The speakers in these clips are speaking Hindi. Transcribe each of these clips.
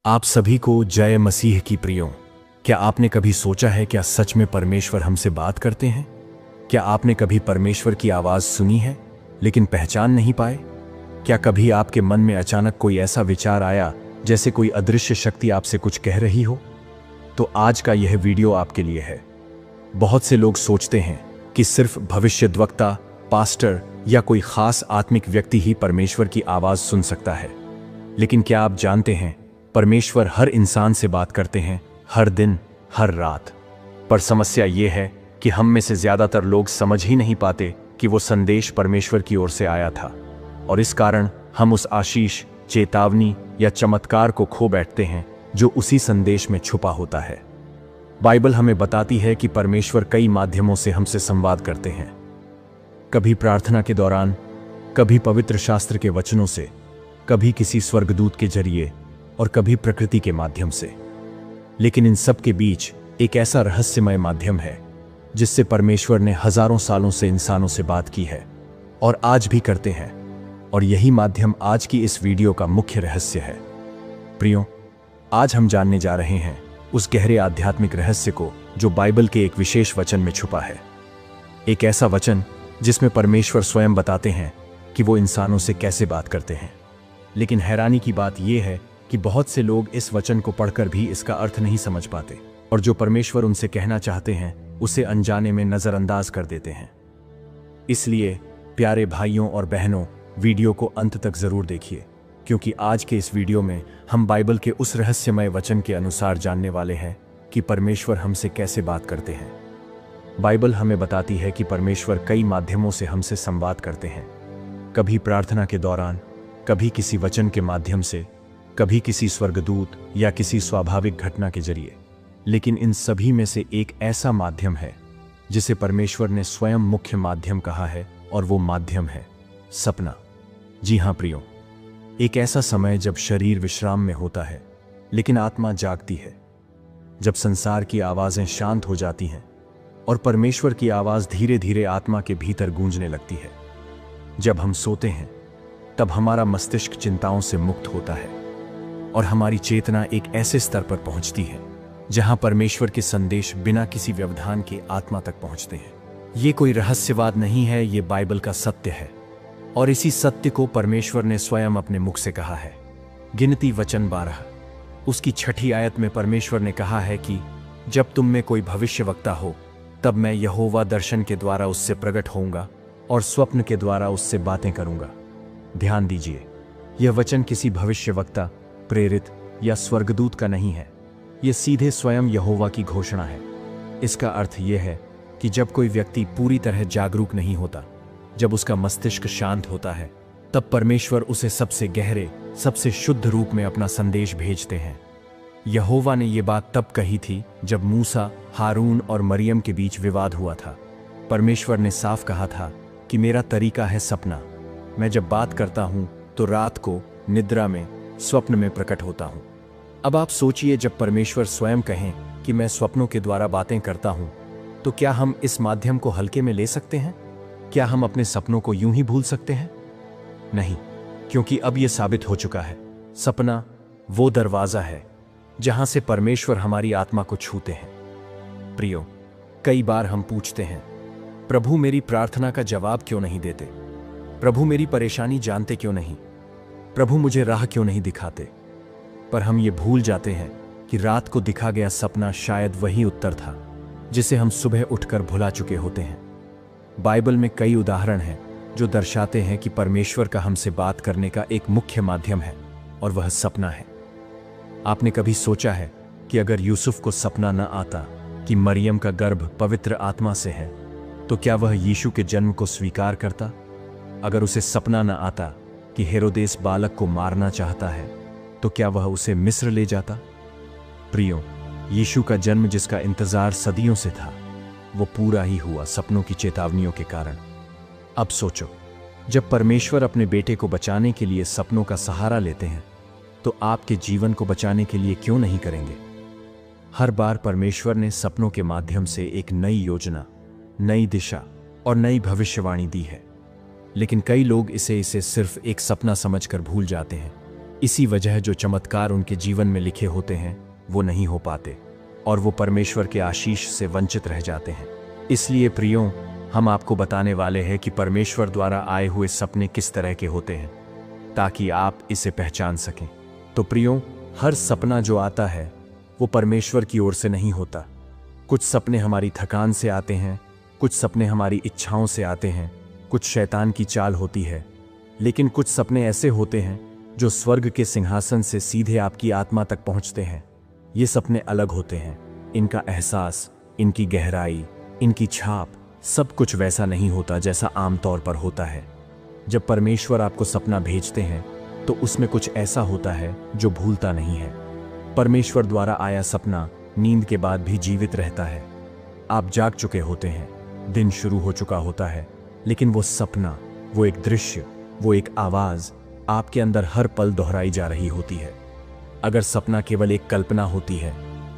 आप सभी को जय मसीह की प्रियो। क्या आपने कभी सोचा है क्या सच में परमेश्वर हमसे बात करते हैं? क्या आपने कभी परमेश्वर की आवाज सुनी है लेकिन पहचान नहीं पाए? क्या कभी आपके मन में अचानक कोई ऐसा विचार आया जैसे कोई अदृश्य शक्ति आपसे कुछ कह रही हो? तो आज का यह वीडियो आपके लिए है। बहुत से लोग सोचते हैं कि सिर्फ भविष्यद्वक्ता, पास्टर या कोई खास आत्मिक व्यक्ति ही परमेश्वर की आवाज सुन सकता है। लेकिन क्या आप जानते हैं, परमेश्वर हर इंसान से बात करते हैं, हर दिन, हर रात। पर समस्या यह है कि हम में से ज्यादातर लोग समझ ही नहीं पाते कि वो संदेश परमेश्वर की ओर से आया था, और इस कारण हम उस आशीष, चेतावनी या चमत्कार को खो बैठते हैं जो उसी संदेश में छुपा होता है। बाइबल हमें बताती है कि परमेश्वर कई माध्यमों से हमसे संवाद करते हैं, कभी प्रार्थना के दौरान, कभी पवित्र शास्त्र के वचनों से, कभी किसी स्वर्गदूत के जरिए और कभी प्रकृति के माध्यम से। लेकिन इन सब के बीच एक ऐसा रहस्यमय माध्यम है जिससे परमेश्वर ने हजारों सालों से इंसानों से बात की है और आज भी करते हैं, और यही माध्यम आज की इस वीडियो का मुख्य रहस्य है। प्रियो, आज हम जानने जा रहे हैं उस गहरे आध्यात्मिक रहस्य को जो बाइबल के एक विशेष वचन में छुपा है। एक ऐसा वचन जिसमें परमेश्वर स्वयं बताते हैं कि वो इंसानों से कैसे बात करते हैं। लेकिन हैरानी की बात यह है कि बहुत से लोग इस वचन को पढ़कर भी इसका अर्थ नहीं समझ पाते, और जो परमेश्वर उनसे कहना चाहते हैं उसे अनजाने में नजरअंदाज कर देते हैं। इसलिए प्यारे भाइयों और बहनों, वीडियो को अंत तक जरूर देखिए, क्योंकि आज के इस वीडियो में हम बाइबल के उस रहस्यमय वचन के अनुसार जानने वाले हैं कि परमेश्वर हमसे कैसे बात करते हैं। बाइबल हमें बताती है कि परमेश्वर कई माध्यमों से हमसे संवाद करते हैं, कभी प्रार्थना के दौरान, कभी किसी वचन के माध्यम से, कभी किसी स्वर्गदूत या किसी स्वाभाविक घटना के जरिए। लेकिन इन सभी में से एक ऐसा माध्यम है जिसे परमेश्वर ने स्वयं मुख्य माध्यम कहा है, और वो माध्यम है सपना। जी हां प्रियो, एक ऐसा समय जब शरीर विश्राम में होता है लेकिन आत्मा जागती है, जब संसार की आवाजें शांत हो जाती हैं और परमेश्वर की आवाज धीरे धीरे आत्मा के भीतर गूंजने लगती है। जब हम सोते हैं तब हमारा मस्तिष्क चिंताओं से मुक्त होता है और हमारी चेतना एक ऐसे स्तर पर पहुंचती है जहां परमेश्वर के संदेश बिना किसी व्यवधान के आत्मा तक पहुंचते हैं। ये कोई रहस्यवाद नहीं है, ये बाइबल का सत्य है, और इसी सत्य को परमेश्वर ने स्वयं अपने मुख से कहा है। गिनती वचन 12 उसकी 6ठी आयत में परमेश्वर ने कहा है कि जब तुम में कोई भविष्यवक्ता हो तब मैं यहोवा दर्शन के द्वारा उससे प्रकट होऊंगा और स्वप्न के द्वारा उससे बातें करूंगा। ध्यान दीजिए, यह वचन किसी भविष्यवक्ता, प्रेरित या स्वर्गदूत का नहीं है, यह सीधे स्वयं यहोवा की घोषणा है। इसका अर्थ यह है कि जब कोई व्यक्ति पूरी तरह जागरूक नहीं होता, जब उसका मस्तिष्क शांत होता है, तब परमेश्वर उसे सबसे गहरे, सबसे शुद्ध रूप में अपना संदेश भेजते हैं। यहोवा ने यह बात तब कही थी जब मूसा, हारून और मरियम के बीच विवाद हुआ था। परमेश्वर ने साफ कहा था कि मेरा तरीका है सपना। मैं जब बात करता हूं तो रात को निद्रा में, स्वप्न में प्रकट होता हूं। अब आप सोचिए, जब परमेश्वर स्वयं कहें कि मैं स्वप्नों के द्वारा बातें करता हूं, तो क्या हम इस माध्यम को हल्के में ले सकते हैं? क्या हम अपने सपनों को यूं ही भूल सकते हैं? नहीं, क्योंकि अब यह साबित हो चुका है, सपना वो दरवाजा है जहां से परमेश्वर हमारी आत्मा को छूते हैं। प्रियो, कई बार हम पूछते हैं, प्रभु मेरी प्रार्थना का जवाब क्यों नहीं देते? प्रभु मेरी परेशानी जानते क्यों नहीं? प्रभु मुझे राह क्यों नहीं दिखाते? पर हम ये भूल जाते हैं कि रात को दिखा गया सपना शायद वही उत्तर था जिसे हम सुबह उठकर भुला चुके होते हैं। बाइबल में कई उदाहरण हैं जो दर्शाते हैं कि परमेश्वर का हमसे बात करने का एक मुख्य माध्यम है, और वह सपना है। आपने कभी सोचा है कि अगर यूसुफ को सपना न आता कि मरियम का गर्भ पवित्र आत्मा से है, तो क्या वह यीशु के जन्म को स्वीकार करता? अगर उसे सपना न आता कि हेरोदेस बालक को मारना चाहता है, तो क्या वह उसे मिस्र ले जाता? प्रियो, यीशु का जन्म जिसका इंतजार सदियों से था, वो पूरा ही हुआ सपनों की चेतावनियों के कारण। अब सोचो, जब परमेश्वर अपने बेटे को बचाने के लिए सपनों का सहारा लेते हैं, तो आपके जीवन को बचाने के लिए क्यों नहीं करेंगे? हर बार परमेश्वर ने सपनों के माध्यम से एक नई योजना, नई दिशा और नई भविष्यवाणी दी है, लेकिन कई लोग इसे सिर्फ एक सपना समझकर भूल जाते हैं। इसी वजह जो चमत्कार उनके जीवन में लिखे होते हैं वो नहीं हो पाते और वो परमेश्वर के आशीष से वंचित रह जाते हैं। इसलिए प्रियों, हम आपको बताने वाले हैं कि परमेश्वर द्वारा आए हुए सपने किस तरह के होते हैं ताकि आप इसे पहचान सकें। तो प्रियों, हर सपना जो आता है वो परमेश्वर की ओर से नहीं होता। कुछ सपने हमारी थकान से आते हैं, कुछ सपने हमारी इच्छाओं से आते हैं, कुछ शैतान की चाल होती है, लेकिन कुछ सपने ऐसे होते हैं जो स्वर्ग के सिंहासन से सीधे आपकी आत्मा तक पहुंचते हैं। ये सपने अलग होते हैं। इनका एहसास, इनकी गहराई, इनकी छाप सब कुछ वैसा नहीं होता जैसा आमतौर पर होता है। जब परमेश्वर आपको सपना भेजते हैं तो उसमें कुछ ऐसा होता है जो भूलता नहीं है। परमेश्वर द्वारा आया सपना नींद के बाद भी जीवित रहता है। आप जाग चुके होते हैं, दिन शुरू हो चुका होता है, लेकिन वो सपना, वो एक दृश्य, वो एक आवाज आपके अंदर हर पल दोहराई जा रही होती है। अगर सपना केवल एक कल्पना होती है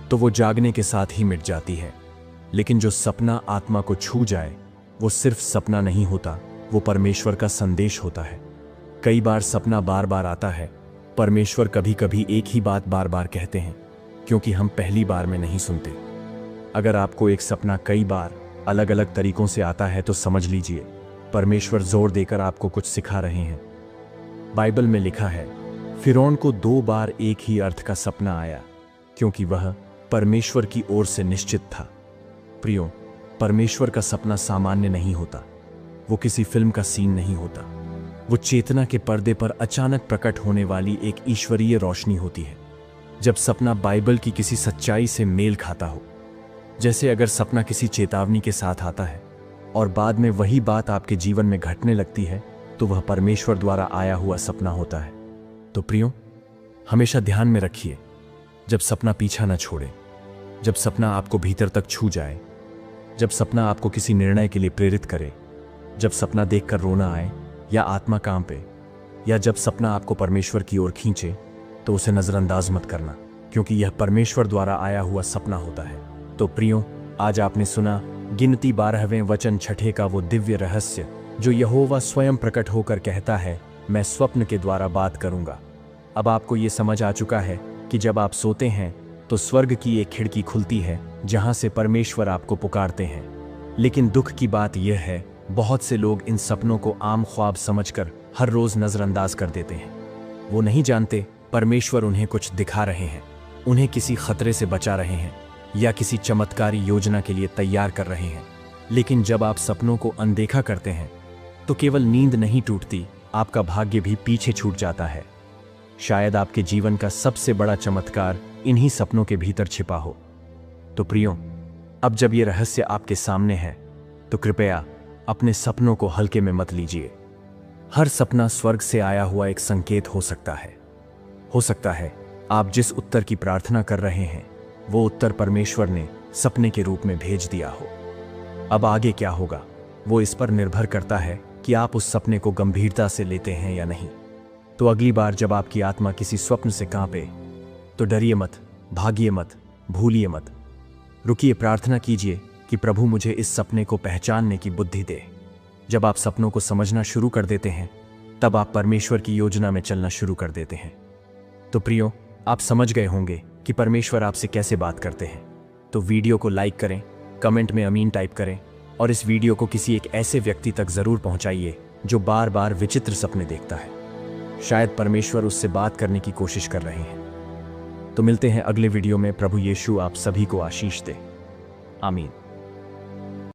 तो वो जागने के साथ ही मिट जाती है, लेकिन जो सपना आत्मा को छू जाए वो सिर्फ सपना नहीं होता, वो परमेश्वर का संदेश होता है। कई बार सपना बार बार आता है। परमेश्वर कभी कभी एक ही बात बार बार कहते हैं क्योंकि हम पहली बार में नहीं सुनते। अगर आपको एक सपना कई बार अलग अलग तरीकों से आता है तो समझ लीजिए परमेश्वर जोर देकर आपको कुछ सिखा रहे हैं। बाइबल में लिखा है, फिरौन को 2 बार एक ही अर्थ का सपना आया क्योंकि वह परमेश्वर की ओर से निश्चित था। प्रियो, परमेश्वर का सपना सामान्य नहीं होता। वो किसी फिल्म का सीन नहीं होता। वो चेतना के पर्दे पर अचानक प्रकट होने वाली एक ईश्वरीय रोशनी होती है। जब सपना बाइबल की किसी सच्चाई से मेल खाता हो, जैसे अगर सपना किसी चेतावनी के साथ आता है और बाद में वही बात आपके जीवन में घटने लगती है, तो वह परमेश्वर द्वारा आया हुआ सपना होता है। तो प्रियो, हमेशा ध्यान में रखिए, जब सपना पीछा न छोड़े, जब सपना आपको भीतर तक छू जाए, जब सपना आपको किसी निर्णय के लिए प्रेरित करे, जब सपना देखकर रोना आए या आत्मा कांपे, या जब सपना आपको परमेश्वर की ओर खींचे, तो उसे नजरअंदाज मत करना, क्योंकि यह परमेश्वर द्वारा आया हुआ सपना होता है। तो प्रियो, आज आपने सुना गिनती 12वें वचन 6 का वो दिव्य रहस्य जो यहोवा स्वयं प्रकट होकर कहता है, मैं स्वप्न के द्वारा बात करूंगा। अब आपको ये समझ आ चुका है कि जब आप सोते हैं तो स्वर्ग की एक खिड़की खुलती है जहां से परमेश्वर आपको पुकारते हैं। लेकिन दुख की बात यह है, बहुत से लोग इन सपनों को आम ख्वाब समझकर हर रोज नजरअंदाज कर देते हैं। वो नहीं जानते परमेश्वर उन्हें कुछ दिखा रहे हैं, उन्हें किसी खतरे से बचा रहे हैं या किसी चमत्कारी योजना के लिए तैयार कर रहे हैं। लेकिन जब आप सपनों को अनदेखा करते हैं तो केवल नींद नहीं टूटती, आपका भाग्य भी पीछे छूट जाता है। शायद आपके जीवन का सबसे बड़ा चमत्कार इन्हीं सपनों के भीतर छिपा हो। तो प्रियो, अब जब ये रहस्य आपके सामने है तो कृपया अपने सपनों को हल्के में मत लीजिए। हर सपना स्वर्ग से आया हुआ एक संकेत हो सकता है। हो सकता है आप जिस उत्तर की प्रार्थना कर रहे हैं वो उत्तर परमेश्वर ने सपने के रूप में भेज दिया हो। अब आगे क्या होगा वो इस पर निर्भर करता है कि आप उस सपने को गंभीरता से लेते हैं या नहीं। तो अगली बार जब आपकी आत्मा किसी स्वप्न से कांपे तो डरिए मत, भागिए मत, भूलिए मत। रुकिए, प्रार्थना कीजिए कि प्रभु मुझे इस सपने को पहचानने की बुद्धि दे। जब आप सपनों को समझना शुरू कर देते हैं तब आप परमेश्वर की योजना में चलना शुरू कर देते हैं। तो प्रियो, आप समझ गए होंगे कि परमेश्वर आपसे कैसे बात करते हैं। तो वीडियो को लाइक करें, कमेंट में अमीन टाइप करें और इस वीडियो को किसी एक ऐसे व्यक्ति तक जरूर पहुंचाइए जो बार बार विचित्र सपने देखता है। शायद परमेश्वर उससे बात करने की कोशिश कर रहे हैं। तो मिलते हैं अगले वीडियो में। प्रभु यीशु आप सभी को आशीष दे। आमीन।